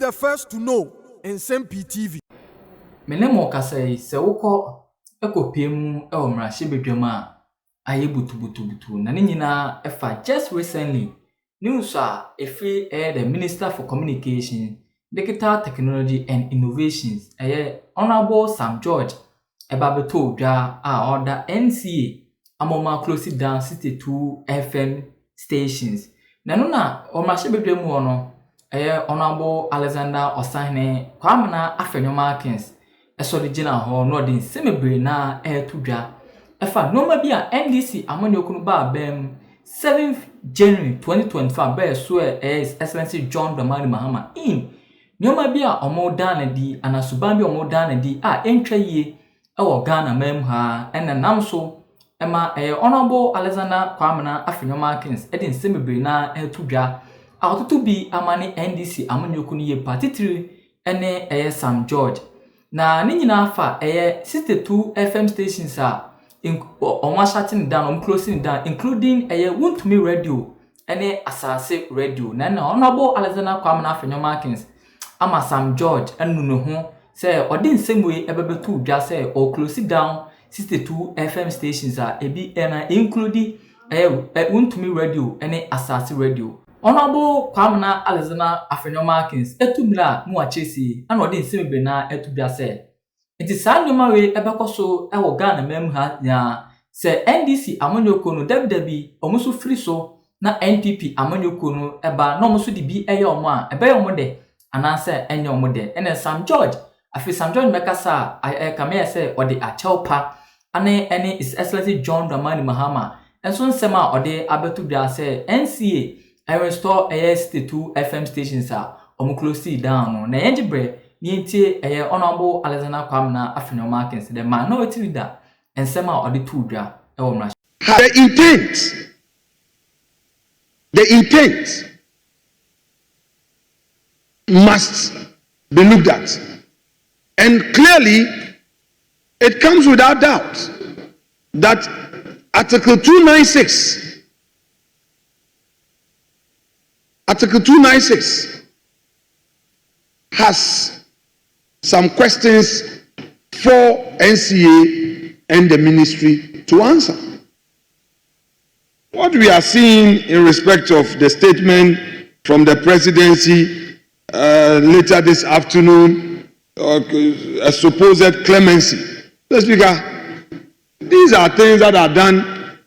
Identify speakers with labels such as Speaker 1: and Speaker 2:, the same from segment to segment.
Speaker 1: the first to know Nsem-Pii TV.
Speaker 2: Menemo kasai se wokọ ekopiem mmarahyɛ bedwam a Ay3butubutu-Bagbin na ne nyina efa just recently news a efi the Minister for Communication, Digital Technology and Innovations Honorable Sam George ebabeto dwa a order NCA amoma close down 62 FM stations. Na no na mmarahyɛ bedwam wo no Honorable Alexander Osahene kwamna Afenyo Markins esorigina ho no de Nsem-Pii na tudwa efa noma bi a NDC amanyokunu ba bem 7th January 2025 ba so Excellency John Dramani Mahama in noma bi a omodan na di anasuban bi omodan na di a entwa yie ewo Ghana mem ha ena nam so ema Honorable Alexander kwamna Afenyo Markins de Nsem-Pii na tudwa autoto bi amane NDC amanyokunu ye partitiri ene Sam George na ni nyina fa 62 FM stations a on shutting down, closing down, including Wuntumi Radio ene Asase Radio. Na Honorable Alexander kwamna Afenyo Markins ama Sam George enu no ho say odi Nsem-Pii ebebetu dwa say o close down 62 FM stations a ebi ena including Wuntumi Radio ene Asase Radio. Honorable kwamna Alexander Afenyo Markins etumira mu achesi ana odi Nsem-Pii na etubia say iti sa nyoma we ebekoso ewo Ghana mem ha ya se NDC amanyoko no dabdabi omuso free so na NPP amanyoko no eba na omuso di bi omo a ebe omo de ananse enye omo de ene Sam George afi Sam George mekasa kame se odi achewpa ene is Excellency John Dramani Mahama enso nsema odi abetubia se NCA restore 62 FM stations a omo close down na yenjibre Niente Honorable Alexander kwamna Afenyo Markins the minority leader and Sema or the Tudra.
Speaker 3: The intent must be looked at, and clearly it comes without doubt that Article 296 has some questions for NCA and the ministry to answer. What we are seeing in respect of the statement from the presidency later this afternoon, a supposed clemency. Mr. Speaker, these are things that are done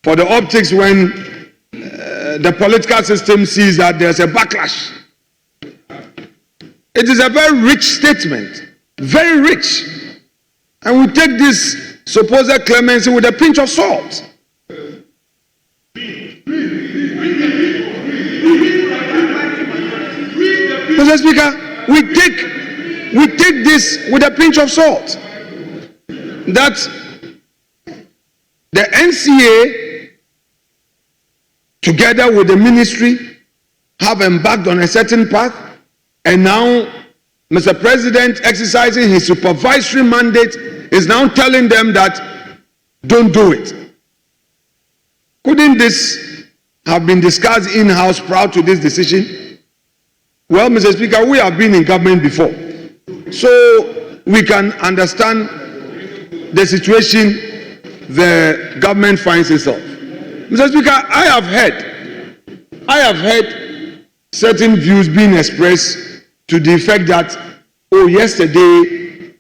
Speaker 3: for the optics when the political system sees that there's a backlash. It is a very rich statement, very rich. And we take this supposed clemency with a pinch of salt. Mr. Speaker, we take this with a pinch of salt. That the NCA, together with the ministry, have embarked on a certain path. And now, Mr. President, exercising his supervisory mandate, is now telling them that don't do it. Couldn't this have been discussed in-house prior to this decision? Well, Mr. Speaker, we have been in government before, so we can understand the situation the government finds itself. Mr. Speaker, I have heard certain views being expressed to the effect that, yesterday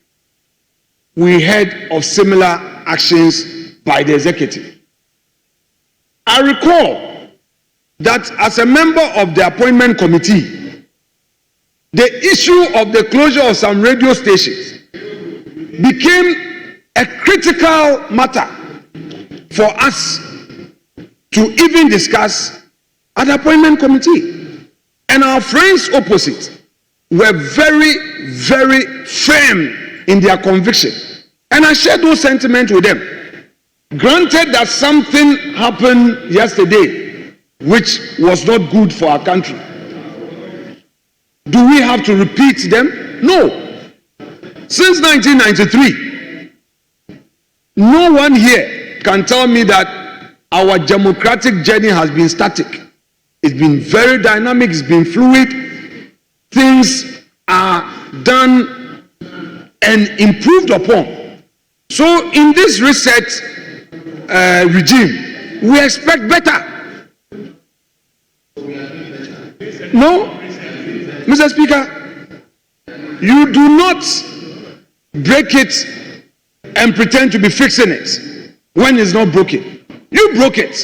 Speaker 3: we heard of similar actions by the executive. I recall that as a member of the appointment committee, the issue of the closure of some radio stations became a critical matter for us to even discuss at the appointment committee. And our friends opposite were very, very firm in their conviction. And I shared those sentiments with them. Granted that something happened yesterday which was not good for our country. Do we have to repeat them? No. Since 1993, no one here can tell me that our democratic journey has been static. It's been very dynamic, it's been fluid. things are done and improved upon. So in this reset regime, we expect better. No, Mr. Speaker, you do not break it and pretend to be fixing it when it's not broken. You broke it.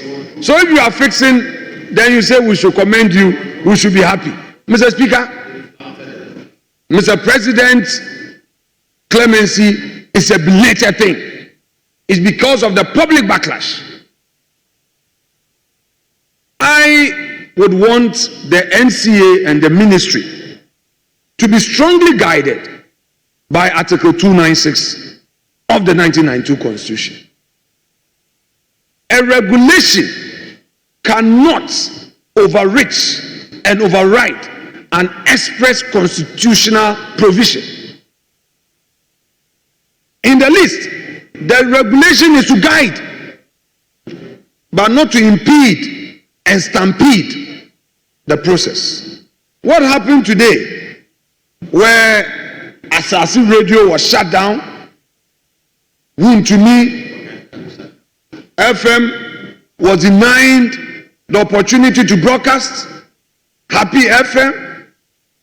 Speaker 3: So if you are fixing, then you say we should commend you, we should be happy. Mr. Speaker, Mr. President, clemency is a belated thing. It's because of the public backlash. I would want the NCA and the ministry to be strongly guided by Article 296 of the 1992 Constitution. A regulation cannot overreach and override an express constitutional provision. In the list, the regulation is to guide, but not to impede and stampede the process. What happened today, where Asasi Radio was shut down, Nsem-Pii FM was denied the opportunity to broadcast, Happy FM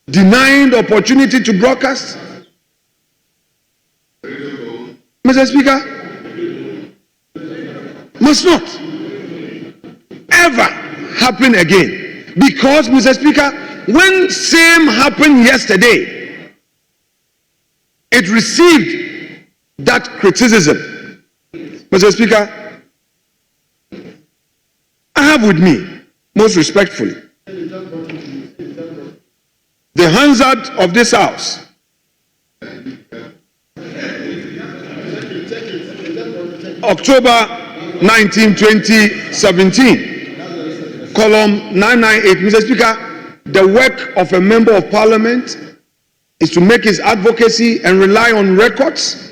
Speaker 3: denied the opportunity to broadcast. Mr. Speaker, must not ever happen again. Because, Mr. Speaker, when same happened yesterday, it received that criticism. Mr. Speaker, I have with me, most respectfully, the Hansard of this House, October 19, 2017, column 998. Mr. Speaker, the work of a member of parliament is to make his advocacy and rely on records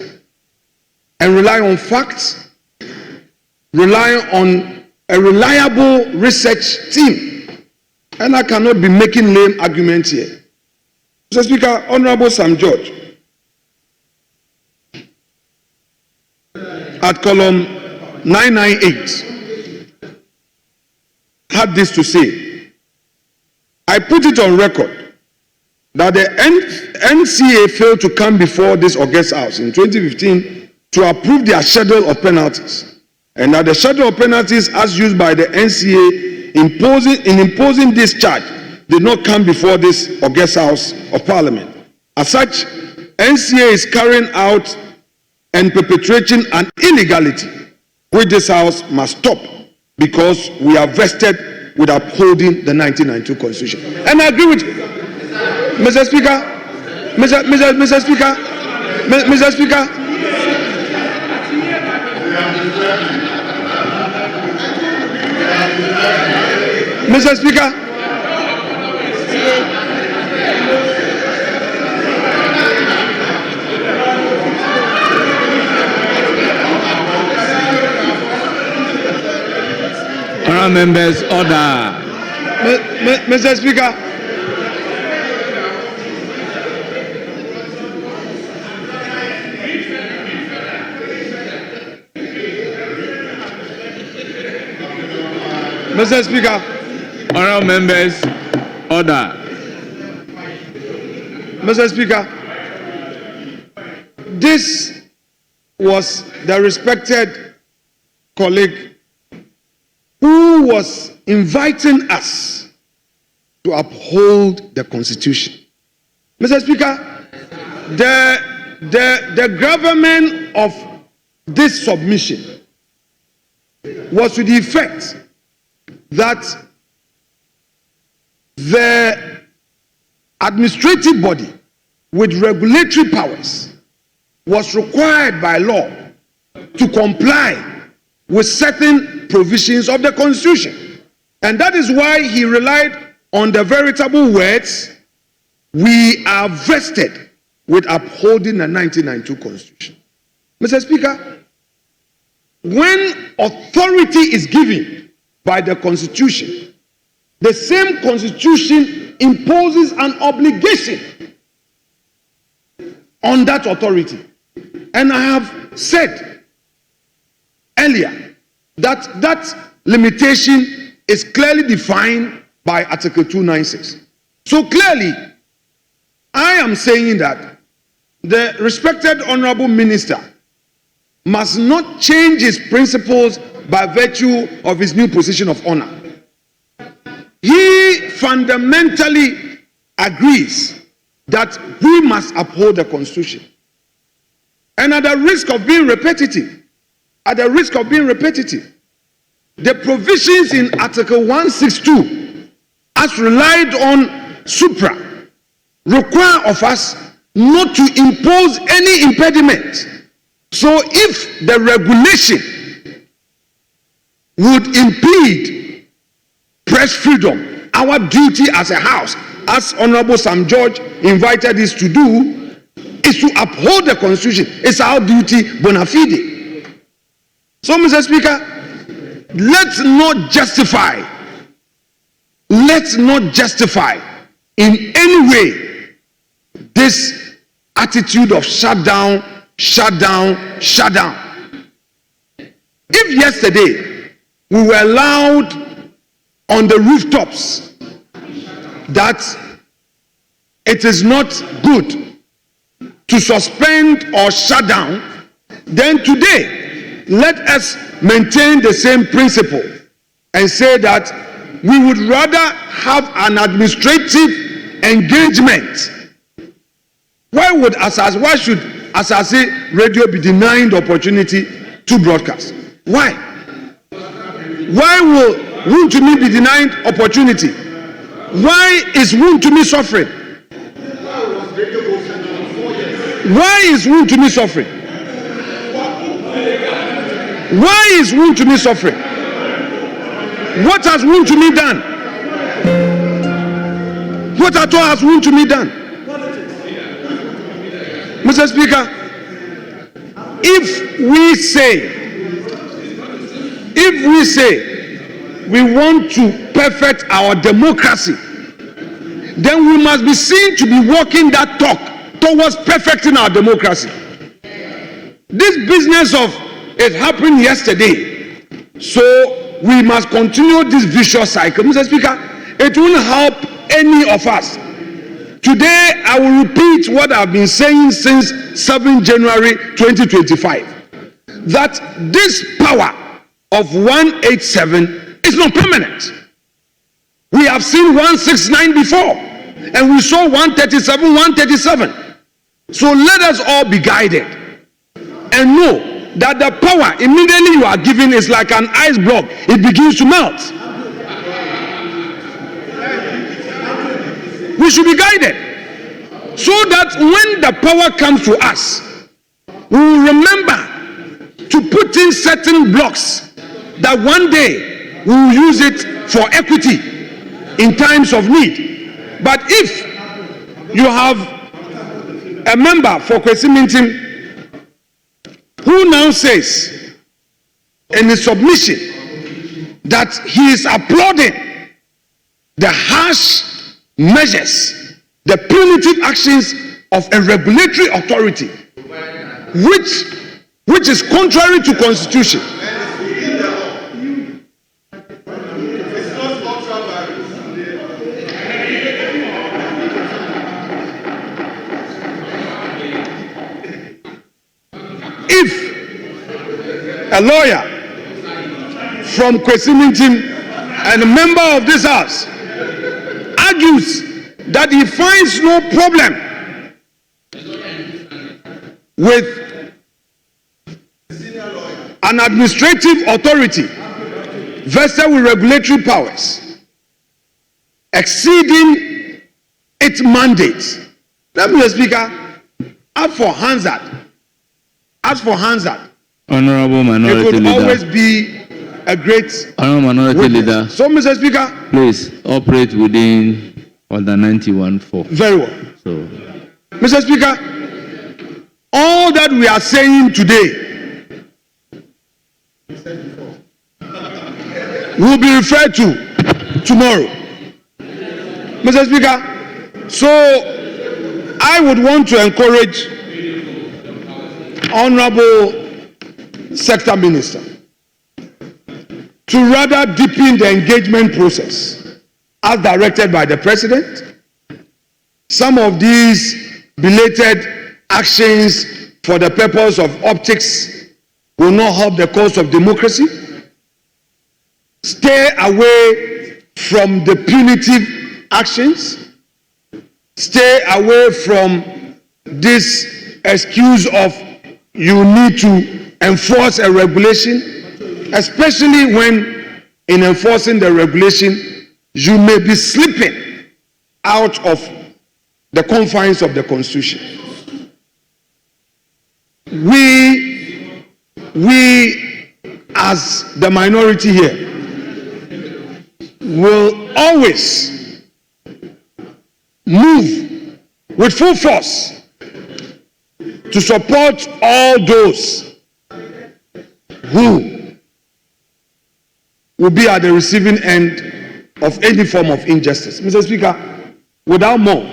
Speaker 3: and rely on facts, rely on a reliable research team. And I cannot be making lame arguments here. Mr. Speaker, Honorable Sam George, at column 998, had this to say: I put it on record that the NCA failed to come before this August House in 2015 to approve their schedule of penalties, and that the schedule of penalties as used by the NCA in imposing this charge did not come before this August House of Parliament. As such, NCA is carrying out and perpetrating an illegality which this House must stop, because we are vested with upholding the 1992 Constitution. And I agree with you. Mr. Speaker, Mr. Speaker, Mr. Speaker, Mr. Speaker,
Speaker 4: Honourable members, order.
Speaker 3: Mr. Speaker, Mr. Speaker,
Speaker 4: Honourable members, order.
Speaker 3: Mr. Speaker, this was the respected colleague who was inviting us to uphold the Constitution. Mr. Speaker, the gravamen of this submission was to the effect that the administrative body with regulatory powers was required by law to comply with certain provisions of the Constitution. And that is why he relied on the veritable words, we are vested with upholding the 1992 Constitution. Mr. Speaker, when authority is given by the Constitution, the same Constitution imposes an obligation on that authority. And I have said earlier that that limitation is clearly defined by Article 296. So clearly, I am saying that the respected honorable minister must not change his principles by virtue of his new position of honor. He fundamentally agrees that we must uphold the Constitution. And at the risk of being repetitive, the provisions in Article 162, as relied on supra, require of us not to impose any impediment. So if the regulation would impede press freedom, our duty as a house, as Honorable Sam George invited us to do, is to uphold the Constitution. It's our duty bona fide. So, Mr. Speaker, let's not justify in any way this attitude of shut down. If yesterday we were allowed on the rooftops that it is not good to suspend or shut down, then today let us maintain the same principle and say that we would rather have an administrative engagement. Why should Asase Radio be denied the opportunity to broadcast? Why will Wontumi be denied opportunity? Why is Wontumi suffering? Why is Wontumi suffering? Why is Wontumi suffering? What has Wontumi done? What at all has Wontumi done? Mr. Speaker, if we say we want to perfect our democracy, then we must be seen to be walking that talk towards perfecting our democracy. This business of it happened yesterday, so we must continue this vicious cycle. Mr. Speaker, it won't help any of us. Today, I will repeat what I've been saying since 7 January 2025, that this power of 187 is not permanent. We have seen 169 before, and we saw 137. So let us all be guided and know that the power immediately you are given is like an ice block. It begins to melt. We should be guided so that when the power comes to us, we will remember to put in certain blocks that one day we will use it for equity in times of need. But if you have a member for Kwesi Mintim who now says in his submission that he is applauding the harsh measures, the punitive actions of a regulatory authority, which is contrary to Constitution. If a lawyer from Kwesi Mintim and a member of this house argues that he finds no problem with an administrative authority vested with regulatory powers exceeding its mandate, let me, Speaker, as for Hansard,
Speaker 4: Honorable Minority
Speaker 3: it would
Speaker 4: Leader.
Speaker 3: always be a great
Speaker 4: Honorable Minority
Speaker 3: witness.
Speaker 4: Leader.
Speaker 3: So, Mr. Speaker,
Speaker 4: Please operate within Order 91.4.
Speaker 3: very well.
Speaker 4: So,
Speaker 3: Mr. Speaker, all that we are saying today will be referred to tomorrow. Mr. Speaker, so I would want to encourage Honorable Sector Minister to rather deepen the engagement process as directed by the President. Some of these belated actions for the purpose of optics will not help the cause of democracy. Stay away from the punitive actions. Stay away from this excuse of you need to enforce a regulation, especially when in enforcing the regulation, you may be slipping out of the confines of the Constitution. We as the minority here will always move with full force to support all those who will be at the receiving end of any form of injustice. Mr. Speaker, without more,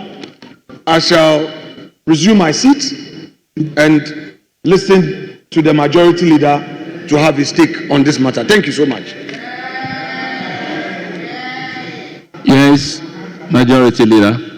Speaker 3: I shall resume my seat and listen to the majority leader to have his take on this matter. Thank you so much.
Speaker 4: Yes, Majority Leader.